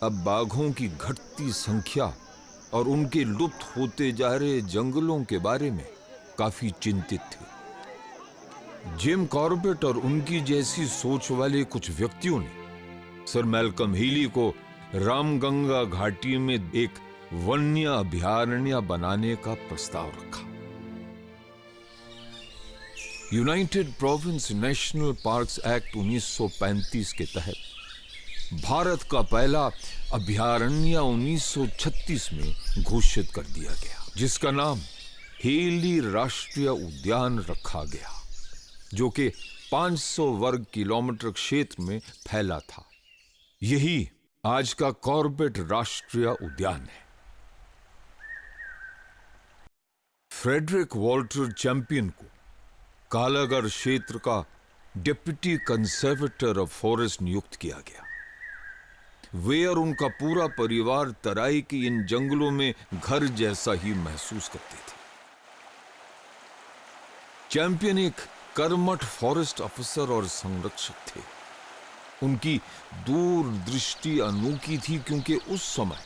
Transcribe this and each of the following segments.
अब बाघों की घटती संख्या और उनके लुप्त होते जा रहे जंगलों के बारे में काफी चिंतित थे। जिम कॉर्बेट और उनकी जैसी सोच वाले कुछ व्यक्तियों ने सर मैल्कम हीली को रामगंगा घाटी में एक वन्य अभयारण्य बनाने का प्रस्ताव रखा। United province national parks act 1935 के तहत भारत का पहला अभयारण्य 1936 में घोषित कर दिया गया, जिसका नाम हेली राष्ट्रीय उद्यान रखा गया, जो कि 500 वर्ग किलोमीटर क्षेत्र में फैला था। यही आज का कॉर्बेट राष्ट्रीय उद्यान है। फ्रेडरिक वॉल्टर चैंपियन को कालागढ़ क्षेत्र का डिप्टी कंजर्वेटर ऑफ फॉरेस्ट नियुक्त किया गया। वे और उनका पूरा परिवार तराई के इन जंगलों में घर जैसा ही महसूस करते थे। चैंपियन एक कर्मठ फॉरेस्ट ऑफिसर और संरक्षक थे। उनकी दूरदृष्टि अनोखी थी, क्योंकि उस समय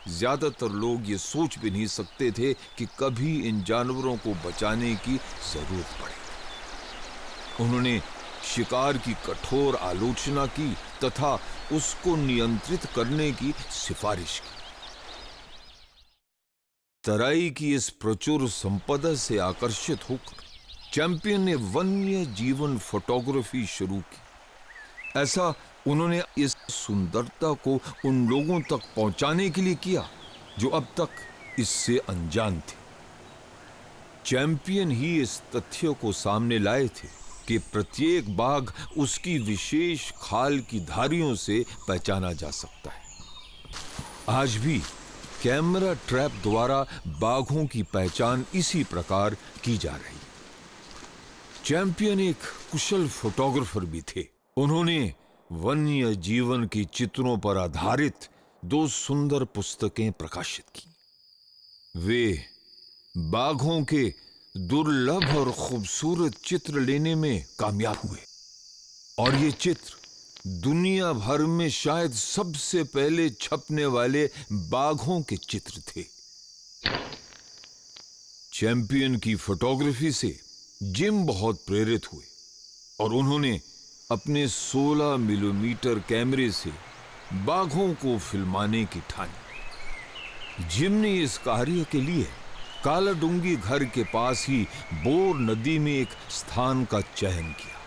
ज्यादातर लोग ये सोच भी नहीं सकते थे कि कभी इन जानवरों को बचाने की जरूरत पड़े। उन्होंने शिकार की कठोर आलोचना की तथा उसको नियंत्रित करने की सिफारिश की। तराई की इस प्रचुर संपदा से आकर्षित होकर चैंपियन ने वन्य जीवन फोटोग्राफी शुरू की। ऐसा उन्होंने इस सुंदरता को उन लोगों तक पहुंचाने के लिए किया जो अब तक इससे अनजान थे। चैंपियन ही इस तथ्य को सामने लाए थे कि प्रत्येक बाघ उसकी विशेष खाल की धारियों से पहचाना जा सकता है। आज भी कैमरा ट्रैप द्वारा बाघों की पहचान इसी प्रकार की जा रही। चैंपियन एक कुशल फोटोग्राफर भी थे। उन्होंने वन्य जीवन की चित्रों पर आधारित 2 सुंदर पुस्तकें प्रकाशित की। वे बाघों के दुर्लभ और खूबसूरत चित्र लेने में कामयाब हुए, और ये चित्र दुनिया भर में शायद सबसे पहले छपने वाले बाघों के चित्र थे। चैंपियन की फोटोग्राफी से जिम बहुत प्रेरित हुए और उन्होंने अपने 16 मिलीमीटर कैमरे से बाघों को फिल्माने की ठानी। जिम ने इस कार्य के लिए कालाडूंगी घर के पास ही बोर नदी में एक स्थान का चयन किया,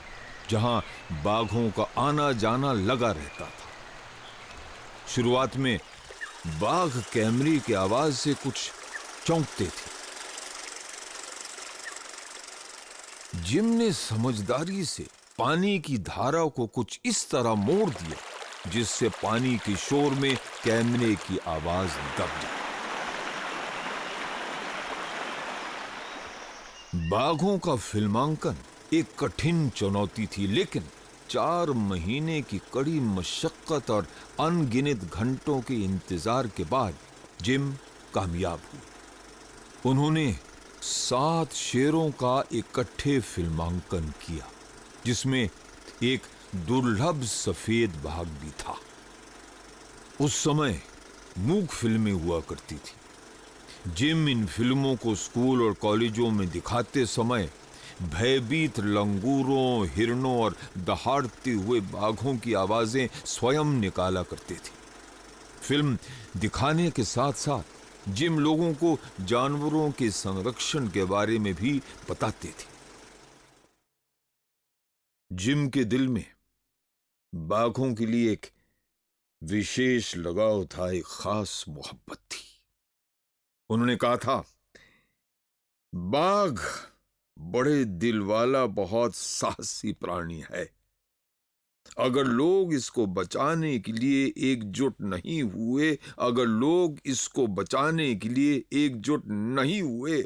जहां बाघों का आना जाना लगा रहता था। शुरुआत में बाघ कैमरे की आवाज से कुछ चौंकते थे। जिम ने समझदारी से पानी की धारा को कुछ इस तरह मोड़ दिया जिससे पानी के शोर में कैमरे की आवाज दब जाए। बाघों का फिल्मांकन एक कठिन चुनौती थी, लेकिन 4 महीने की कड़ी मशक्कत और अनगिनत घंटों के इंतजार के बाद जिम कामयाब हुए। उन्होंने 7 शेरों का इकट्ठे फिल्मांकन किया, जिसमें एक दुर्लभ सफेद बाघ भी था। उस समय मूक फिल्में हुआ करती थी। जिम इन फिल्मों को स्कूल और कॉलेजों में दिखाते समय भयभीत लंगूरों, हिरणों और दहाड़ते हुए बाघों की आवाजें स्वयं निकाला करते थे। फिल्म दिखाने के साथ साथ जिम लोगों को जानवरों के संरक्षण के बारे में भी बताते थे। जिम के दिल में बाघों के लिए एक विशेष लगाव था, एक खास मोहब्बत थी। उन्होंने कहा था, बाघ बड़े दिल वाला, बहुत साहसी प्राणी है। अगर लोग इसको बचाने के लिए एकजुट नहीं हुए,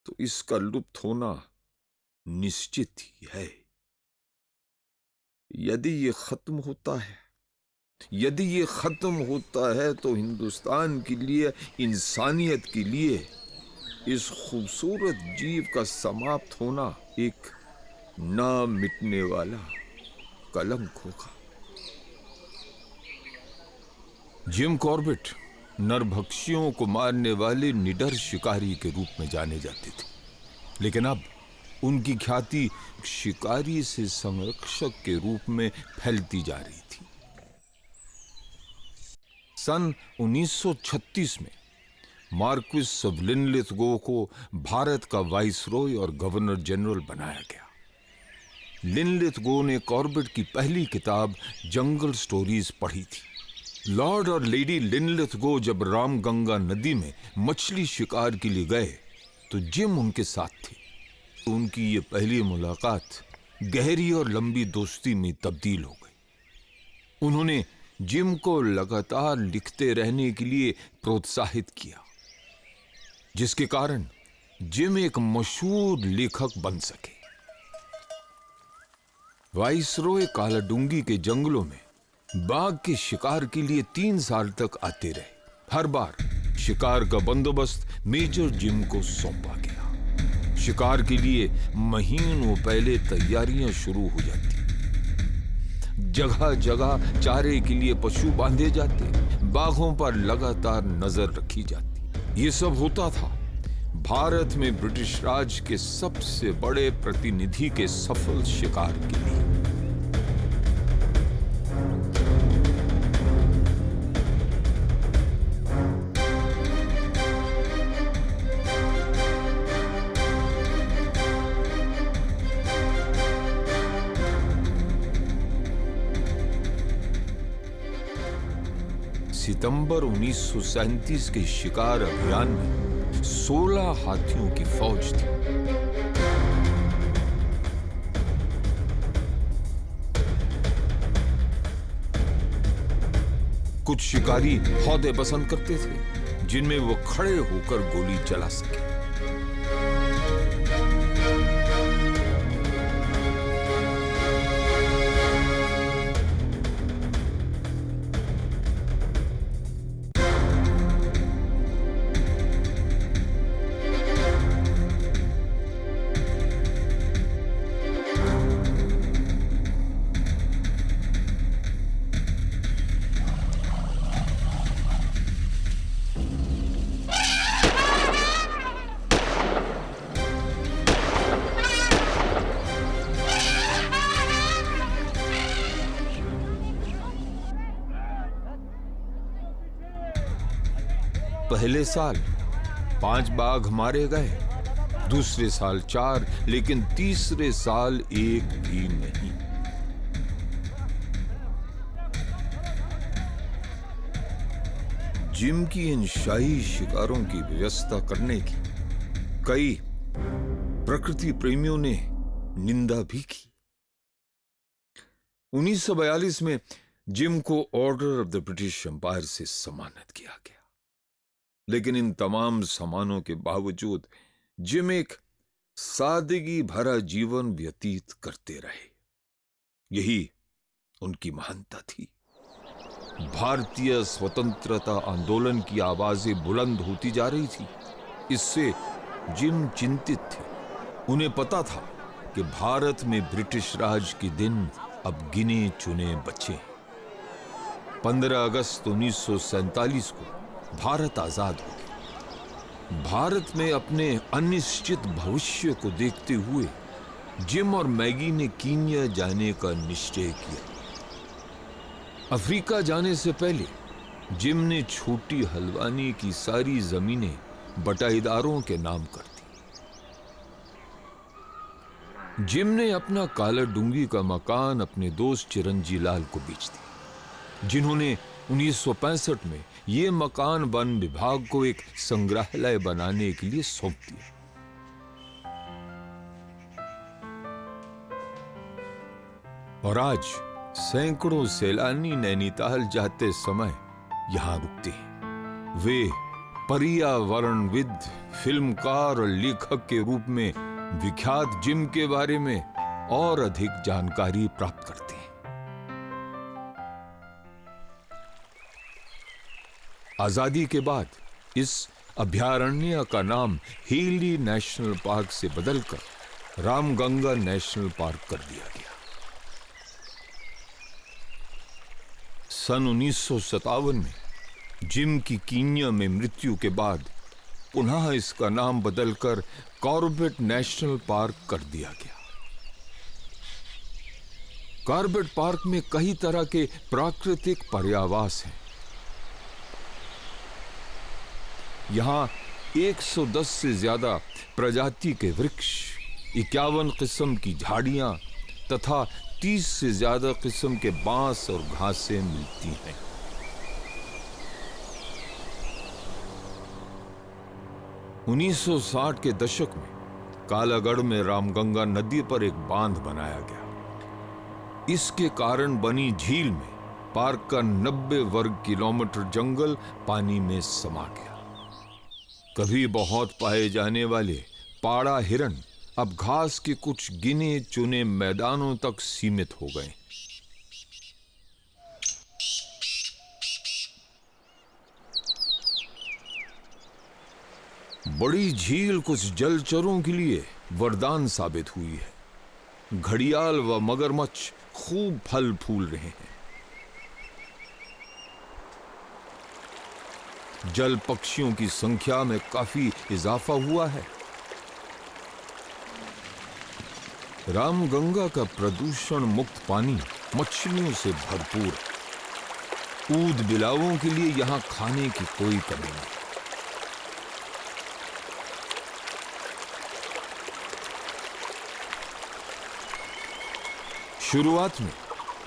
तो इसका लुप्त होना निश्चित ही है। यदि ये खत्म होता है तो हिंदुस्तान के लिए, इंसानियत के लिए इस खूबसूरत जीव का समाप्त होना एक ना मिटने वाला कलंक होगा। जिम कॉर्बेट नरभक्षियों को मारने वाले निडर शिकारी के रूप में जाने जाते थे, लेकिन अब उनकी ख्याति शिकारी से संरक्षक के रूप में फैलती जा रही थी। सन 1936 में मार्क्विस ऑफ लिनलिथगो को भारत का वाइसरॉय और गवर्नर जनरल बनाया गया। लिनलिथगो ने कॉर्बेट की पहली किताब जंगल स्टोरीज पढ़ी थी। लॉर्ड और लेडी लिनलिथगो जब रामगंगा नदी में मछली शिकार के लिए गए तो जिम उनके साथ थे। उनकी ये पहली मुलाकात गहरी और लंबी दोस्ती में तब्दील हो गई। उन्होंने जिम को लगातार लिखते रहने के लिए प्रोत्साहित किया, जिसके कारण जिम एक मशहूर लेखक बन सके। वाइसरॉय कालाडूंगी के जंगलों में बाघ के शिकार के लिए 3 साल तक आते रहे। हर बार शिकार का बंदोबस्त मेजर जिम को सौंपा गया। शिकार के लिए महीनों पहले तैयारियां शुरू हो जाती। जगह जगह चारे के लिए पशु बांधे जाते, बाघों पर लगातार नजर रखी जाती। ये सब होता था भारत में ब्रिटिश राज के सबसे बड़े प्रतिनिधि के सफल शिकार के लिए। सितंबर 1937 के शिकार अभियान में 16 हाथियों की फौज थी। कुछ शिकारी हौदे पसंद करते थे जिनमें वो खड़े होकर गोली चला सके। पहले साल 5 बाघ मारे गए, दूसरे साल 4, लेकिन तीसरे साल 1 भी नहीं। जिम की इन शाही शिकारों की व्यवस्था करने की कई प्रकृति प्रेमियों ने निंदा भी की। 1942 में जिम को Order of the British Empire से सम्मानित किया गया, लेकिन इन तमाम सम्मानों के बावजूद जिम एक सादगी भरा जीवन व्यतीत करते रहे। यही उनकी महानता थी। भारतीय स्वतंत्रता आंदोलन की आवाजें बुलंद होती जा रही थी। इससे जिम चिंतित थे। उन्हें पता था कि भारत में ब्रिटिश राज के दिन अब गिने चुने बचे हैं। 15 अगस्त 1947 को भारत आजाद हो गया। भारत में अपने अनिश्चित भविष्य को देखते हुए जिम और मैगी ने कीनिया जाने का निश्चय किया। अफ्रीका जाने से पहले जिम ने छोटी हल्द्वानी की सारी जमीनें बटाईदारों के नाम कर दी। जिम ने अपना कालाडूंगी का मकान अपने दोस्त चिरंजी लाल को बेच दिया, जिन्होंने 1965 में ये मकान वन विभाग को एक संग्रहालय बनाने के लिए सौंप दिया। और आज सैकड़ों सैलानी नैनीताल जाते समय यहां रुकते हैं। वे पर्यावरणविद, फिल्मकार और लेखक के रूप में विख्यात जिम के बारे में और अधिक जानकारी प्राप्त करते हैं। आजादी के बाद इस अभयारण्य का नाम हेली नेशनल पार्क से बदलकर रामगंगा नेशनल पार्क कर दिया गया। सन 1957 में जिम की कीनिया में मृत्यु के बाद पुनः इसका नाम बदलकर कॉर्बेट नेशनल पार्क कर दिया गया। कॉर्बेट पार्क में कई तरह के प्राकृतिक पर्यावास हैं। यहां 110 से ज्यादा प्रजाति के वृक्ष, 51 किस्म की झाड़ियां तथा 30 से ज्यादा किस्म के बांस और घासें मिलती हैं। उन्नीस 1960 के दशक में कालागढ़ में रामगंगा नदी पर एक बांध बनाया गया। इसके कारण बनी झील में पार्क का 90 वर्ग किलोमीटर जंगल पानी में समा गया। कभी बहुत पाए जाने वाले पाड़ा हिरन अब घास के कुछ गिने चुने मैदानों तक सीमित हो गए। बड़ी झील कुछ जलचरों के लिए वरदान साबित हुई है। घड़ियाल व मगरमच्छ खूब फल फूल रहे हैं। जल पक्षियों की संख्या में काफी इजाफा हुआ है। रामगंगा का प्रदूषण मुक्त पानी मछलियों से भरपूर है। ऊद बिलावों के लिए यहां खाने की कोई कमी नहीं। शुरुआत में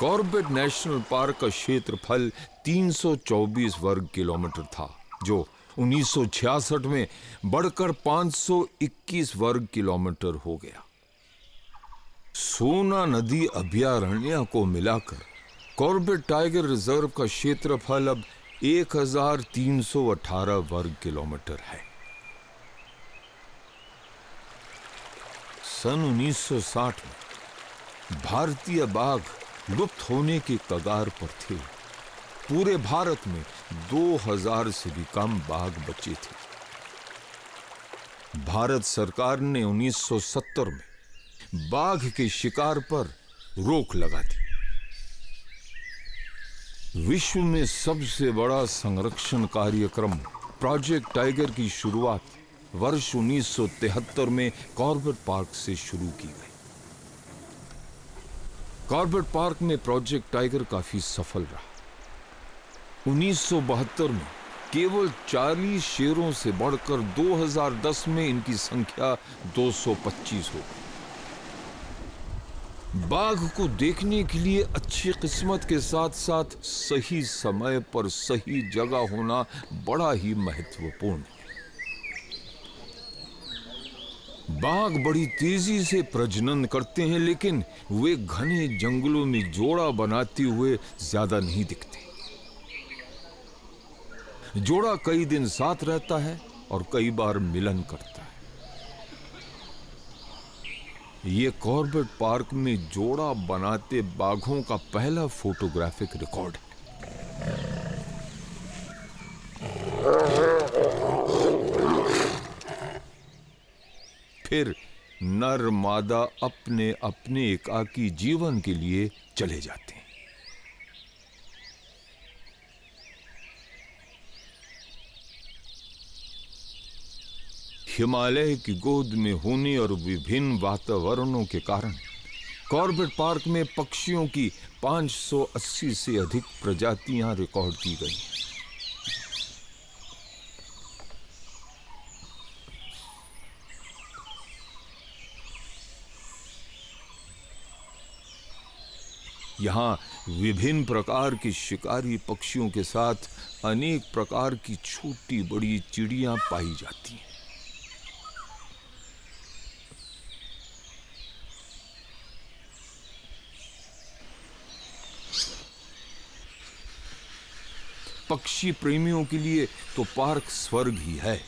कॉर्बेट नेशनल पार्क का क्षेत्रफल 324 वर्ग किलोमीटर था, जो 1966 में बढ़कर 521 वर्ग किलोमीटर हो गया। सोना नदी अभयारण्य को मिलाकर कॉर्बेट टाइगर रिजर्व का क्षेत्रफल अब 1318 वर्ग किलोमीटर है। सन 1960 में भारतीय बाघ लुप्त होने के कगार पर थे। पूरे भारत में 2000 से भी कम बाघ बचे थे। भारत सरकार ने 1970 में बाघ के शिकार पर रोक लगा दी। विश्व में सबसे बड़ा संरक्षण कार्यक्रम प्रोजेक्ट टाइगर की शुरुआत वर्ष 1973 में कॉर्बेट पार्क से शुरू की गई। कॉर्बेट पार्क में प्रोजेक्ट टाइगर काफी सफल रहा। 1972 में केवल 40 शेरों से बढ़कर 2010 में इनकी संख्या 225 हो गई। बाघ को देखने के लिए अच्छी किस्मत के साथ साथ सही समय पर सही जगह होना बड़ा ही महत्वपूर्ण है। बाघ बड़ी तेजी से प्रजनन करते हैं, लेकिन वे घने जंगलों में जोड़ा बनाते हुए ज्यादा नहीं दिखते। जोड़ा कई दिन साथ रहता है और कई बार मिलन करता है। ये कॉर्बेट पार्क में जोड़ा बनाते बाघों का पहला फोटोग्राफिक रिकॉर्ड है। फिर नर मादा अपने अपने एकाकी जीवन के लिए चले जाते हैं। हिमालय की गोद में होने और विभिन्न वातावरणों के कारण कॉर्बेट पार्क में पक्षियों की 580 से अधिक प्रजातियां रिकॉर्ड की गई। यहाँ विभिन्न प्रकार के शिकारी पक्षियों के साथ अनेक प्रकार की छोटी बड़ी चिड़ियां पाई जाती हैं। पक्षी प्रेमियों के लिए तो पार्क स्वर्ग ही है।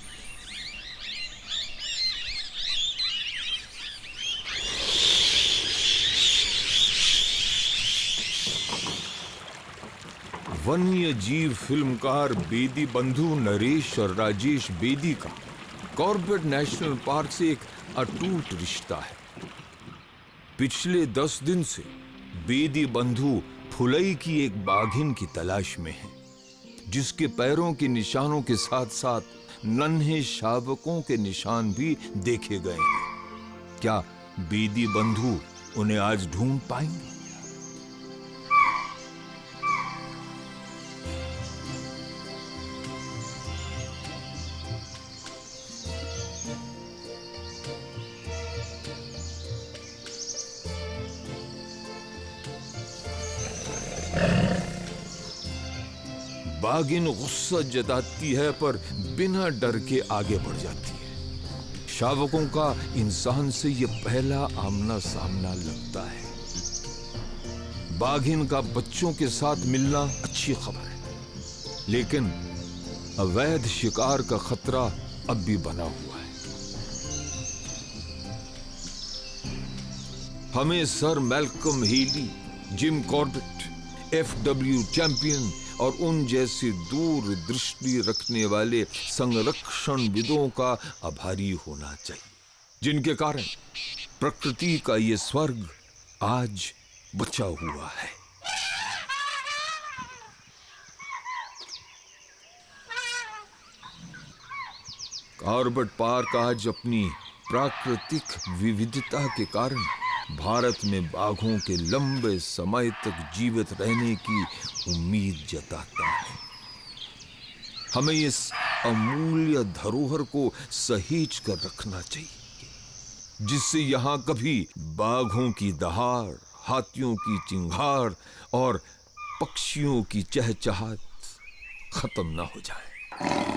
वन्य जीव फिल्मकार बेदी बंधु नरेश और राजेश बेदी का कॉर्बेट नेशनल पार्क से एक अटूट रिश्ता है। पिछले 10 दिन से बेदी बंधु फुलई की एक बाघिन की तलाश में हैं। जिसके पैरों के निशानों के साथ साथ नन्हे शावकों के निशान भी देखे गए हैं। क्या बेदी बंधु उन्हें आज ढूंढ पाएंगे? बागिन गुस्सा जताती है पर बिना डर के आगे बढ़ जाती है। शावकों का इंसान से यह पहला आमना सामना लगता है। बाघिन का बच्चों के साथ मिलना अच्छी खबर है, लेकिन अवैध शिकार का खतरा अब भी बना हुआ है। हमें sir Malcolm Healy, Jim Corbett, FW champion और उन जैसे दूर दृष्टि रखने वाले संरक्षणविदों का आभारी होना चाहिए, जिनके कारण प्रकृति का ये स्वर्ग आज बचा हुआ है। कॉर्बेट पार्क आज अपनी प्राकृतिक विविधता के कारण भारत में बाघों के लंबे समय तक जीवित रहने की उम्मीद जताता है। हमें इस अमूल्य धरोहर को सहेज कर रखना चाहिए, जिससे यहाँ कभी बाघों की दहाड़, हाथियों की चिंगार और पक्षियों की चहचहाट खत्म न हो जाए।